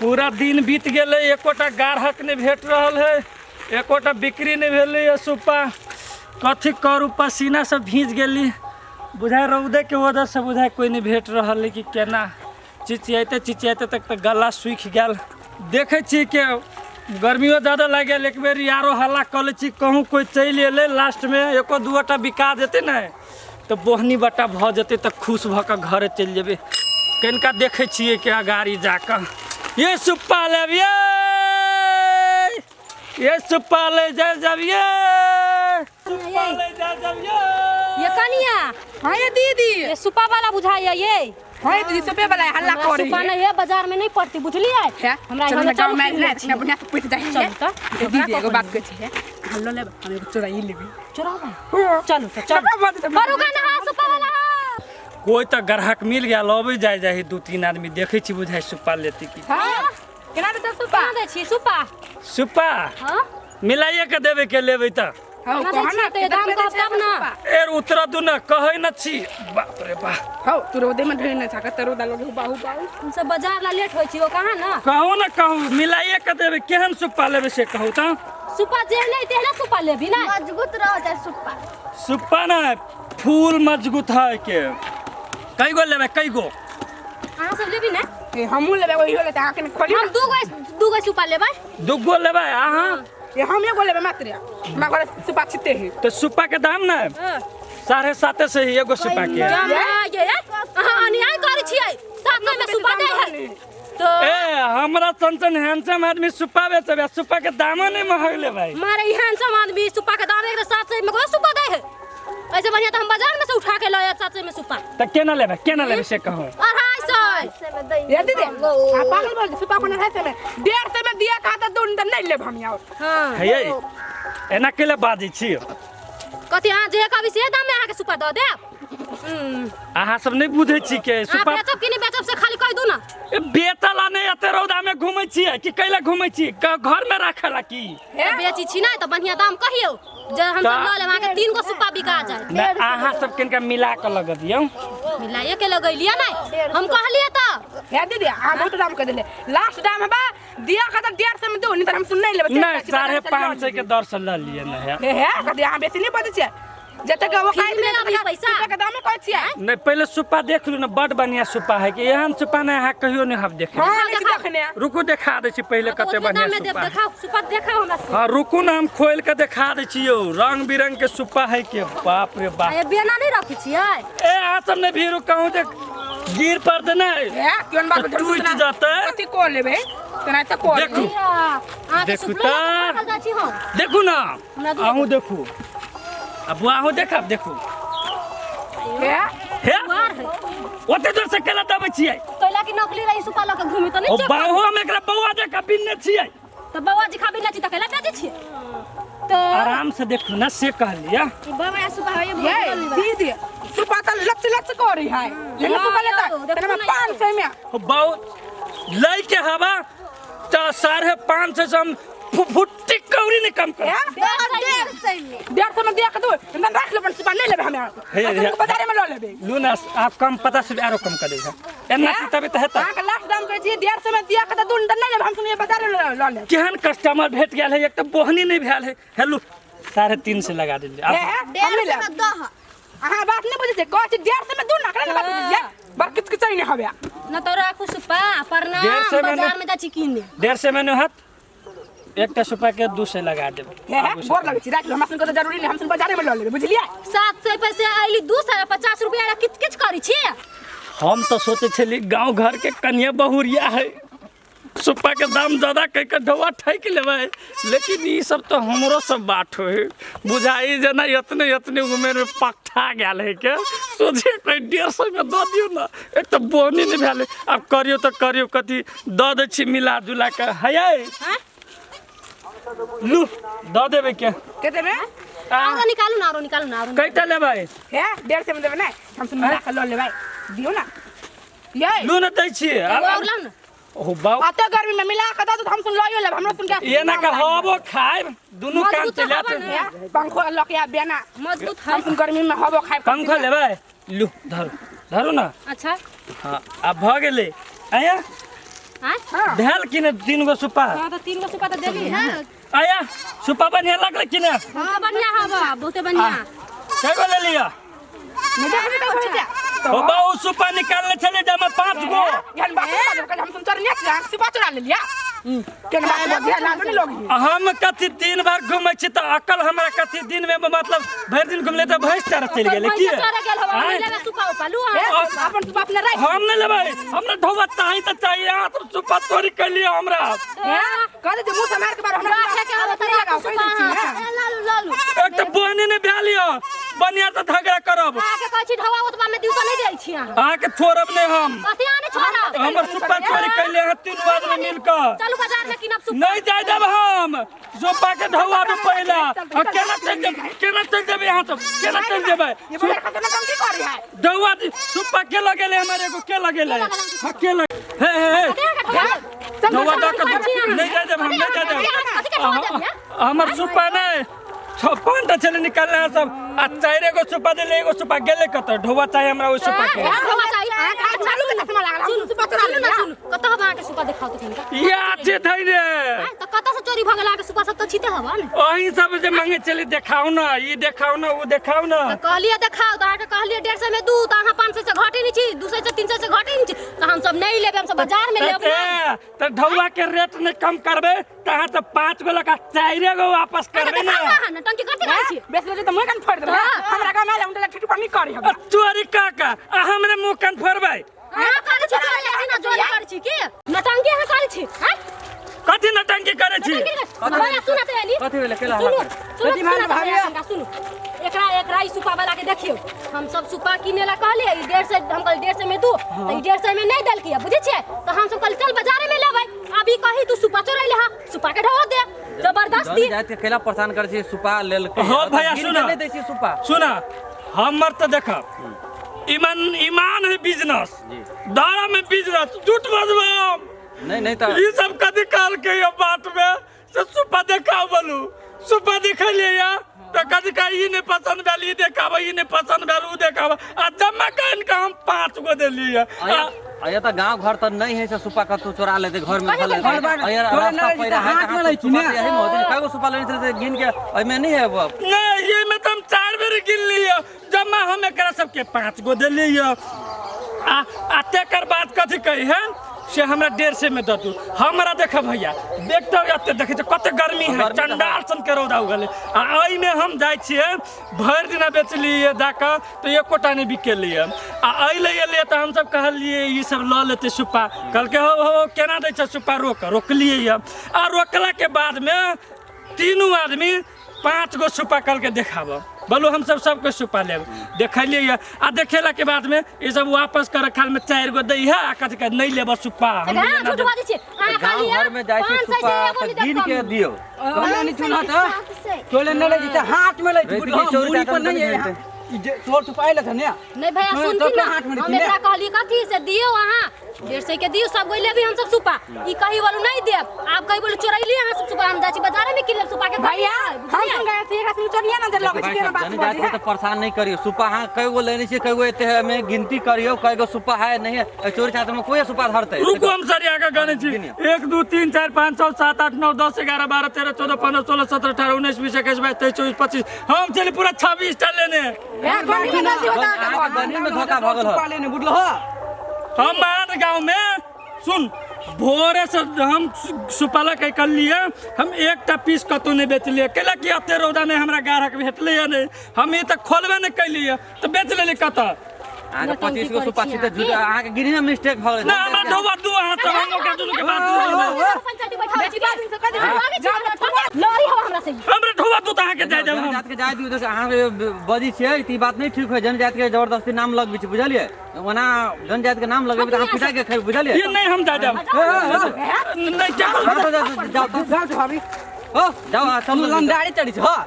पूरा दिन बीत गए, एकोटा ग्राहक नहीं भेट रहा है, एकोटा बिक्री नहीं भेल। सुपा कथी करू, पसीना से भीज गली, बुझाए रौदे के वजह से बुझाए कोई नहीं भेट रहा है कि केना चिचियाते तक तो गला सूख गया। देखे छी के गर्मियों ज़्यादा लग गया, एक बेर यारो हल्ला कल छी कहूँ कोई चल अले, लास्ट में एको दूटा बिका देते न तो बोहनी बटा भ जते तो खुश भऽ घर चल जेबे। कनिका देखे छिए कि गाड़ी जाकर ये सुप्पा लेबिए, ये सुप्पा ले जा जबिए, सुप्पा ले जा जबिए। ये कनिया हाँ ये दीदी ये सुपा वाला बुझाइए ये। हाँ दीदी सुपे वाला हल्ला कर रही सुपा नहीं है, बाजार में नहीं पड़ती बुझलिए। हमरा चलो गांव में ना छी बढ़िया से पूछ जाए चल तो दीदी एगो बात कहै छी हल्लो ले हम एगो चोराई लेबी चुरावा। चलो तो चल बरुगा ना सुपा वाला। कोई तो ग्राहक मिल गया, लबे जाए जाए 2-3 आदमी देखे छी बुझाए सुप्पा लेती की। हां केना दे सुपा दे छी सुपा। सुप्पा हां मिलाइए के देवे के लेबे त हां कहना तो दाम का तब ना एर उतरा दू ना कहै न छी। बाप रे बाप हां तू रोदे में ढेर न छका तरो दालो बाहु बाहु हम सब बाजार ला लेट होई छी ओ कहां ना। कहू ना कहू मिलाइए के देवे, केहन सुप्पा लेबे से कहू त। सुपा जे नहीं तेना सुपा लेबी ना, मजबूत रह जाए सुप्पा। सुप्पा ना फूल मजबूत है के। कई गो लेबे, कई गो अहां सब लेबी ना। ए हमहु लेबे वही होले त आके खोली हम दू गो सुपा लेबै। दुगो लेबे अहाँ, ये हम एगो लेबे मात्र हमरा घर सुपा छिते है तो सुप्पा के दाम ना 7.5 से ही एगो सुप्पा के। ये अहां अन्याय करै छियै, 700 में सुपा दे है तो ए हमरा चंचन हैंडसम आदमी सुप्पा बेचबे, सुप्पा के दाम नहीं महग ले भाई। मारे हैंडसम आदमी सुपा के दाम एक 700 में को सुपा दे है। ऐसे बढ़िया तो हम बाजार में से उठा के लाया 700 में सुपा। त केना लेबे से कहू। 250 ये दीदी आ पागल बोल सुपा कोना है से में 150 में दिया का त दून नहीं लेब हम यार। हां है ये एना केले बाजी छी कथि अहाँ जे कभी से दाम में अहाँ के सुपा द दे। अहाँ सब नहीं बुझे छी के सुपा बेचब कि नहीं बेचब से खाली कह दू ना। ए बेतला नहीं एते रौदा में घूमै छी कि कैला घूमै छी, घर में राखला की बेची छी ना तो बढ़िया दाम कहियो जे हम सब ल लेब। अहाँ के 3 गो सुपा बिका जाए ना अहाँ सब किनका मिला के लगा दियो। मिलाइए के लगैलिया ना हम कहलिए त। हे दीदी आ बहुत दाम कर देले, लास्ट दाम है बा दिया का त 150 में दो नहीं त हम सुन नहीं लेब। नहीं 550 के दर से ल लिए ना है। हे कदी अहाँ बेसी नहीं बजै छियै जते के वो काट ले पैसा के दाम में कहै छियै। नहीं पहले सुप्पा देख लू ना, बड़ बढ़िया सुप्पा है कि एहन सुप्पा नहीं है कहियो नहीं हम देखे। हां नहीं देखने रुकू दिखा दे छी पहले कते बढ़िया सुप्पा। देखाओ सुपा देखाओ हमरा से। हां रुकू ना हम खोल के दिखा दे छी यो, रंग बिरंग के सुप्पा है के। बाप रे बाप ये बेना नहीं रखी छियै। ए आ सब ने भीरू कहूं जे गिर पर दे ना हे केन बात टूट जाता है। कथि को लेबे तना त को देखू अहाँ के देखू सुपला त रखल जा छी हम। देखू ना हमरा दू आहू देखू अब आहू देखब देखू हे हे बार है ओते दूर से केला दबे छियै। कैला की नकली रही सुपा ल के घूमी त ओ नहीं चेक बाहु हम एकरा बौआ दे के बिनने छियै। तो बाबा जी खाबी ना छी त कैला बेचे छी तो आराम से देखू ना से कहलिया। बाबा या सुपा है ये दीदी सुपा त लच करी है लेकिन सुपा लेता तना में 500 में ओ बाऊ लई के हवा त 550 से हम फुट्टी कौड़ी नहीं कम कर। 150 में दिया के दो तन रख ले, सुपा नहीं लेबे हम हे बाजार में ल लेबे। लूना आप कम 50 से आरो कम कर देगा एना की तबे त हेता। हां के लास्ट दाम कहै छी 150 में दिया के त दून नहीं लेबे हम सुनिए बाजार में ल ले। केहन कस्टमर भेट गेल है, एक तो बोहनी नहीं भेल है। हेलो 3.5 से लगा दीजिए हे आप। 150 में दह अहाँ बात नहीं बुझे छै कहै छी 150 में दून ना करे बात बुझिए बात किछ किछ नहीं हबे ना तो राखू सुपा पर ना 150 में बाजार में जा छी किने 150 में हाथ एक सुपा के 2 से लगा देबे। हे बोर लगे छी राख लो, हमरा सुन के जरूरी नहीं हम सुन बाजार में ल लेबे बुझलिए। 700 पैसे आइली 250 रुपया किच किच करी छी। हम तो सोचे छली गांव घर के कन्या बहुरिया है, सुपा के दाम ज्यादा कह के ढवा ठैक लेबै, लेकिन ई सब तो हमरो सब बात है बुझाई जना इतने उम्र में पकठा गेल है के सोझे कोई 150 में दऽ दियो ना। एक तो बोनी नहीं भेल, अब करियो तो करियो कथी दऽ दे छी मिला जुला के है लू दऽ देबे के केते में आरो निकालू ना आरो कैटा लेबै। हे 150 में देबे नहीं हम सुन राख ल लेबै दियो ना ये लू न दै छी और लाऊ ना। ओ बाऊ आते गर्मी में मिला के दो हम सुन लइयो लेब हमरा सुन के ये ना का हबो खाए दुनु काम मजबूत चला हवा ना। पंखो लकिया बेना मजबूत हम है। सुन गर्मी में हबो खाए पंखा लेबै लू धरू ना। अच्छा हाँ अब भ गेलै आया हां भेल कि ने 3 गो सुपा हां तो 3 गो सुपा तो देली है आया सुपा बढ़िया लगले कि ने हां बढ़िया हवा बहुते बढ़िया कै गो ले लिया मैं देखबे तो होई जा ओ बाऊ सुपा निकालने चले जा मैं 5 गो यार बात कर हम सुन चोर नहीं सुपा चुरा ले लिया केन बात बजिया लाल नहीं लोग हम कथी 3 बार घुमै छी त अकल हमरा कथी दिन में मतलब भर दिन घुम ले त भैंस चारा चल गेले की चारा गेल हवा लेबे सुपा उपालू अपन सुपा अपने राख हम नहीं लेबै हमरा ढोवा चाही त चाहिए यहाँ तो सुपा चोरी कर लिया हमरा कहले जे मुंह से मार के बार हमरा राखे के आवत लगाओ सुपा लालू लालू एक त बहने ने भ्या लियो बनिया त झगड़ा करब आके कहै छी ढवा ओतबा में दिउ त नहीं देल छी अहाँ आके छोड़ब नहीं हम कथि आने छोड़ब हमर सुपा चोरी कर ले 3 आदमी मिलकर चलू बाजार में किनब सुपा नहीं जाय देब हम सुपा के ढवा में पहला केना चल देब यहाँ तो केना चल देबै ये बड़ा खतरनाक काम की कर रही है ढवा सुपा के लगे ले हमारे को के लगे ले के लगे हे ढवा दक नहीं जाय देब हम नहीं जाय देब हमर सुपा नहीं 5टा चले निकालना है सब आ 4 गो सुपा दे ले एगो सुपा गेले कत ढोवा चाहिए हमरा ओइ सुपा के ढवा चाहिए चालू के चश्मा लगा सुन सुपा चुरा ले सुन कत हवा के सुपा देखाओ तो कनिका या जे धइ रे तो कत से चोरी भगला के सुपा सब तो छीते हवा ने ओही सब जे मांगे चली देखाओ ना ई देखाओ ना वो देखाओ ना तो कहलिए देखाओ तो आके कहलिए 150 में दू तो अहाँ 500 से घटे नहीं छी 200 से 300 से घटे नहीं छी तो हम सब नहीं लेबे हम सब बाजार में लेब तो ढौवा के रेट नहीं कम करबे कहां से 5 गो लगा 4 गो वापस करबे ना टंकी करते रहे छी बेच ले तो मैं कन फोड़ दे हमरा गांव में हम ठिठू पर नहीं करी हम चोरी काका आ हमरे मुंह कन फोड़बै हां करे छी चोरी छी ना जोरी करे छी की नटंकी हां करे छी हां कथि नटंकी करे छी हमरा सुनत रहली कथि भेले केला कथि मान भाई सुनु एकरा ई सुपा वाला के देखियो हम सब सुपा किने ला कहले 150 हम कल 150 में दू तो 150 में नहीं दल किया बुझे छे तो हम सब कल चल बाजार में लेबै अभी कही तू सुपा चोरैले हा सुपा के ढवा दे जबरदस्ती जात के केला परेशान करे छी सुपा लेल के हो भैया सुना नहीं दै छी सुपा सुना हमर तो देखा ईमान है बिजनेस दारा में बिजनेस झूठ बजबम नहीं तो ये सब कथी काल के ये बात में से सुपा देखा बोलू सुपा देख लिया तो कथी का ई नहीं पसंद भेल ई देखाबा ई नहीं पसंद भेल ऊ देखाबा आ जमा कइन का हम 5 गो दे लिए आया तो गांव घर तो नहीं है से सुपा का तू चोरा लेते घर में धल ले आया रास्ता पैरा है कहां से सुपा यही मोदी कागो सुपा लेने से गिन के एमे नहीं है वो नहीं ये में तो हम 4 बेर गिन लिए जमा हम एकरा सबके 5 गो दे लिए आ तेकर बाद कथी कही है से हमरा 150 में दतू हमरा देख भैया देखते जाते देखे कते गर्मी है चंडाल सन के रौदा उगले आ एई में हम जाय छिए भर दिन बेच लिए जाका तो एक कोटा नहीं बिके लिए आ एई ले तो हम सब कहलिए ई सब ल लेते सुपा कल के हो केना दै छ सुपा रोक लिए आ रोकला के बाद में तीनों आदमी 5 गो सुपा कल के देखाब बोलो हम सबके सुपा लेब देखलिए आ देखेला के बाद में ये सब वापस कर खाल में 4 गो दै है आ कथि के नहीं लेब सुपा हम झूठ बाजी छी गांव घर में जाय छी सुपा तो गिन के दियो कहले नहीं सुना तो चोले न ले जीते हाथ में ले चोरी पर नहीं है चोर छुपाए ले धनिया नहीं भैया सुन की ना हम एकरा कहली कथी से दियो वहां 150 के दियो सब गोइले भी हम सब सुपा ई कही बोलू नहीं देब आप कही बोलू चोरैली हां सब सुपा हम जाची बाजार में किनले सुपा के भैया हम सुन गए थे एकरा से चोरिया ना दे लगे छी केना बात जात के तो परेशान नहीं करियो सुपा हां कई गो लेने छी कई गो एते है में गिनती करियो कई गो सुपा है नहीं है चोरी चाहते में कोई सुपा धरते रुको हम सर आगे गने छी 1 2 3 4 5 6 7 8 9 10 11 12 13 14 15 16 17 18 19 20 21 22 23 24 25 हम चली पूरा 26 टा लेने यार गनी में गनी में धोखा भगल छुपा लेने बुझलो हो हम बाहर गांव में सुन भोरे से हम सुपाला के कर लिए हम 1टा पीस कतो नहीं बेच लिए केला कि अते रौदा में हमरा गारक भेटले नहीं हम ई त खोलबे नहीं कैलिए तो बेच लेली कत आगे 25 गो सुपा छी त झूठ आगे गिरी में मिस्टेक भ गेल ना हमरा ढोबा दू हाथ से हम के दुनु के बात पंचायती बैठा छी बात से कदे आगे चल लड़ी हवा हमरा से हमरा ढोबा दू त के जाय देब हम जात के जाय दियो अहाँ बजी छियै ई बात नहीं ठीक है जनजात के जबरदस्ती नाम लगबी छी बुझलिए वना जनजात के नाम लगबी त अहाँ पिटा के खाइ बुझलिए ये नहीं हम जाय देब नहीं जाओ भाभी हो जाओ चल लंडारी चढ़ी छ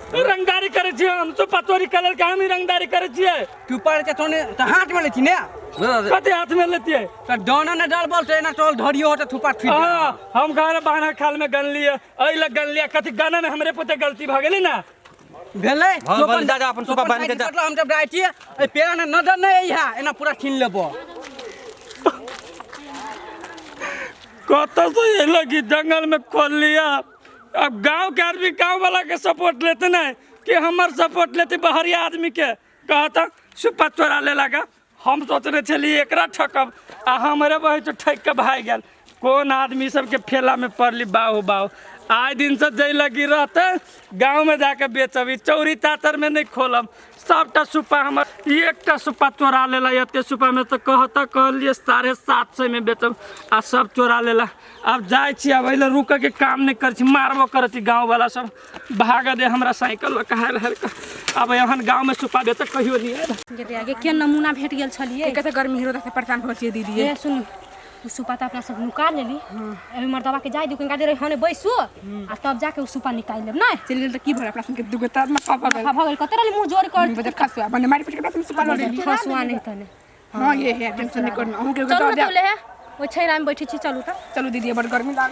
रंगदारी करे छी हम तो पतोरी कलर के हम ही रंगदारी करे छिए तू पर के तोने त हाथ में लेती ने कते हाथ में लेती है त डोना ने डर बोल ट्रेन टोल धरियो त थुपा फिट हम घर बाहर खाल में गन लिए अइले गन लिया कथि गाना में हमरे पुते गलती भ गेली ना भेले हां बोल जा अपन सुपा बांध के जा हम जब राइटी ए पेरा ने नजर नहीं है एना पूरा छीन लेबो कत से ये लगी जंगल में खोल लिया। अब गांव के आदमी गांव वाला के सपोर्ट लेते नहीं कि हमार सपोर्ट लेते बाहरी आदमी के कहता सुपा चोरा ले लगा। हम सोचने चलिए एकरा ठकब आ हमारे बही तो ठक के भाग गया। कौन आदमी सबके फेला में पड़ली बाहु बाहु। आए दिन से जई लगी रहते गांव में जाके बेचब चौरी तातर में नहीं खोलब। सबटा सुपा हमार एक सुपा चोरा लेला। एते सुपा में तो कहता कहलिए 750 में बेचब आ सब चोरा लेला। अब जाए छी अब अइले रुक के काम नहीं कर छी मारबो करती गांव वाला सब भाग दे हमरा साइकिल कहे रहे। अब यहाँ गांव में सुपा बेच कहियो नहीं जेते आगे के नमूना भेट गेल छलिए कते गर्मी हिरो से परेशान हो छिए दीदी। ए सुन उ सुपा त अपना सब निकाल लेली। एहि मर्दवा के जाय दू कनका देर हने बैसु आ तब जाके उ सुपा निकाल लेब ना। चल गेल त की भर अपना सुन के दुगो तात में पापा खा भगल कते रहली मुंह जोर कर बजट खसवा बने मारी पिट के सुपा ले ली। हसुआ नहीं तने। हां ये है टेंशन नहीं करना हम के चलो दे तो ले है ओ छैरा में बैठी छी। चलू त चलो दीदी बड़ गर्मी लागे।